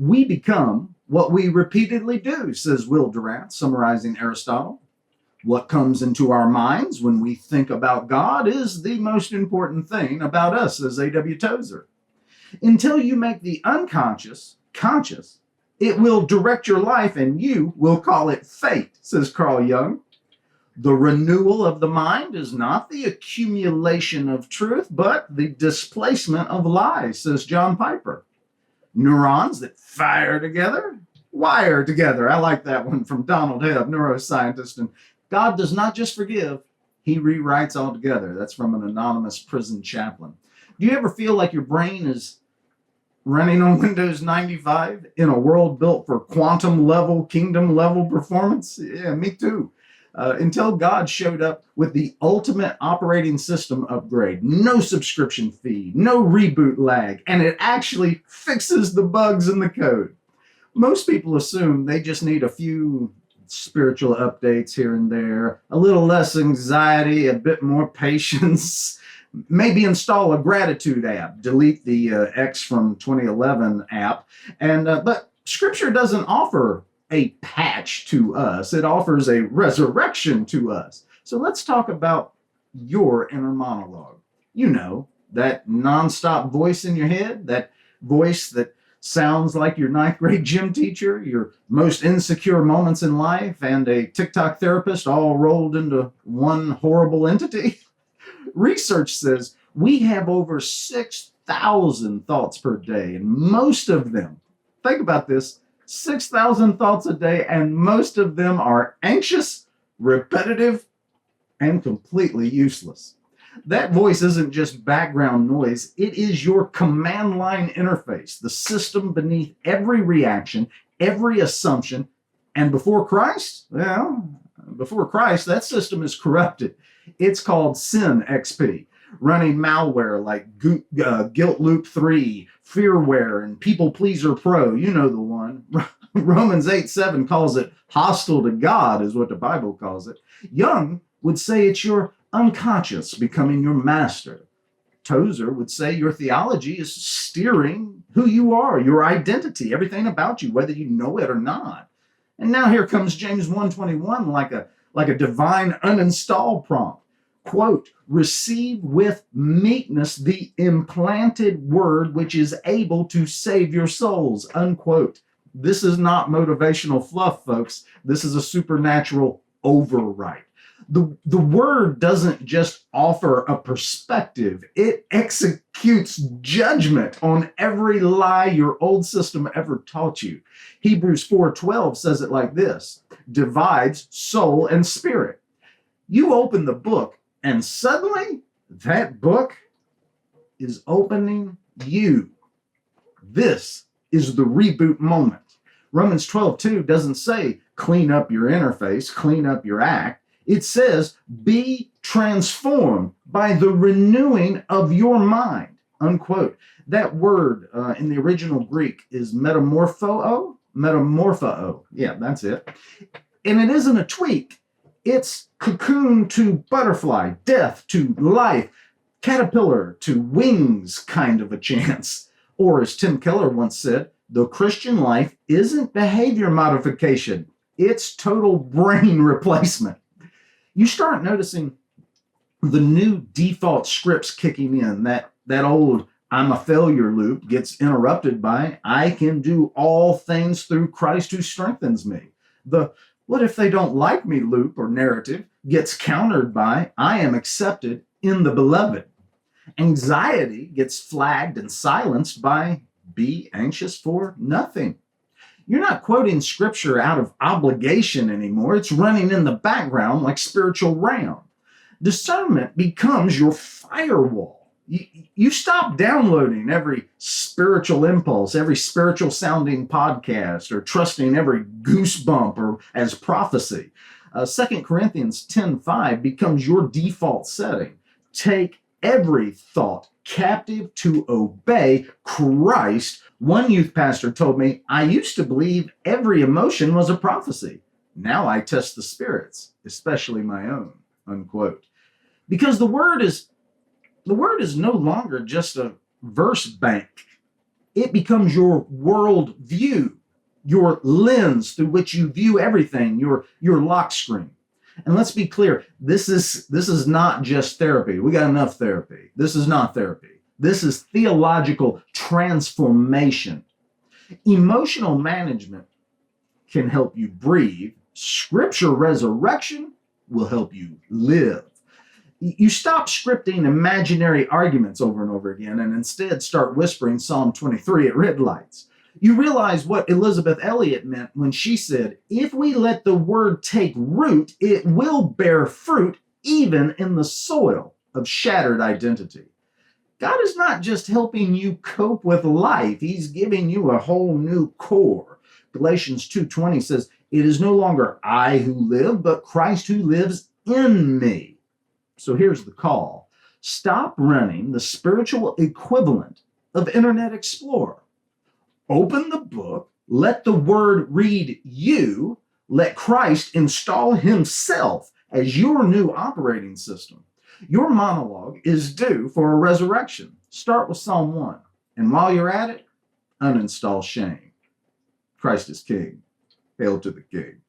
We become what we repeatedly do, says Will Durant, summarizing Aristotle. What comes into our minds when we think about God is the most important thing about us, says A.W. Tozer. Until you make the unconscious conscious, it will direct your life and you will call it fate, says Carl Jung. The renewal of the mind is not the accumulation of truth, but the displacement of lies, says John Piper. Neurons that fire together, wire together. I like that one from Donald Hebb, neuroscientist. And God does not just forgive, he rewrites altogether. That's from an anonymous prison chaplain. Do you ever feel like your brain is running on Windows 95 in a world built for quantum level, kingdom level performance? Yeah, me too. Until God showed up with the ultimate operating system upgrade. No subscription fee, no reboot lag, and it actually fixes the bugs in the code. Most people assume they just need a few spiritual updates here and there, a little less anxiety, a bit more patience, maybe install a gratitude app, delete the X from 2011 app, but Scripture doesn't offer a patch to us. It offers a resurrection to us. So let's talk about your inner monologue. You know, that nonstop voice in your head, that voice that sounds like your ninth grade gym teacher, your most insecure moments in life, and a TikTok therapist all rolled into one horrible entity. Research says we have over 6,000 thoughts per day, and most of them, think about this, 6,000 thoughts a day, and most of them are anxious, repetitive, and completely useless. That voice isn't just background noise, it is your command line interface, the system beneath every reaction, every assumption. And before Christ, that system is corrupted. It's called Sin XP, running malware like Guilt Loop 3, Fearware, and People Pleaser Pro. You know the one. Romans 8:7 calls it hostile to God, is what the Bible calls it. Jung would say it's your unconscious becoming your master. Tozer would say your theology is steering who you are, your identity, everything about you, whether you know it or not. And now here comes James 1:21 like a divine uninstall prompt. Quote, receive with meekness the implanted word which is able to save your souls, unquote. This is not motivational fluff, folks. This is a supernatural overwrite. The word doesn't just offer a perspective, it executes judgment on every lie your old system ever taught you. Hebrews 4:12 says it like this, divides soul and spirit. You open the book, and suddenly that book is opening you. This is the reboot moment. Romans 12:2 doesn't say clean up your interface, clean up your act. It says be transformed by the renewing of your mind, unquote. That word in the original Greek is metamorphoo'd. Yeah, that's it. And it isn't a tweak. It's cocoon to butterfly, death to life, caterpillar to wings kind of a chance. Or as Tim Keller once said, the Christian life isn't behavior modification. It's total brain replacement. You start noticing the new default scripts kicking in. That old I'm a failure loop gets interrupted by I can do all things through Christ who strengthens me. The what if they don't like me loop or narrative gets countered by I am accepted in the beloved. Anxiety gets flagged and silenced by be anxious for nothing. You're not quoting scripture out of obligation anymore. It's running in the background like spiritual RAM. Discernment becomes your firewall. You stop downloading every spiritual impulse, every spiritual sounding podcast, or trusting every goosebump or as prophecy. 2 Corinthians 10:5 becomes your default setting. Take every thought captive to obey Christ. One youth pastor told me, I used to believe every emotion was a prophecy. Now I test the spirits, especially my own, unquote. Because the word is no longer just a verse bank. It becomes your world view, your lens through which you view everything, your lock screen. And let's be clear, this is not just therapy. We got enough therapy. This is not therapy. This is theological transformation. Emotional management can help you breathe. Scripture resurrection will help you live. You stop scripting imaginary arguments over and over again and instead start whispering Psalm 23 at red lights. You realize what Elizabeth Elliot meant when she said, if we let the word take root, it will bear fruit even in the soil of shattered identity. God is not just helping you cope with life. He's giving you a whole new core. Galatians 2:20 says, it is no longer I who live, but Christ who lives in me. So here's the call. Stop running the spiritual equivalent of Internet Explorer. Open the book, let the word read you, let Christ install himself as your new operating system. Your monologue is due for a resurrection. Start with Psalm 1. And while you're at it, uninstall shame. Christ is King. Hail to the King.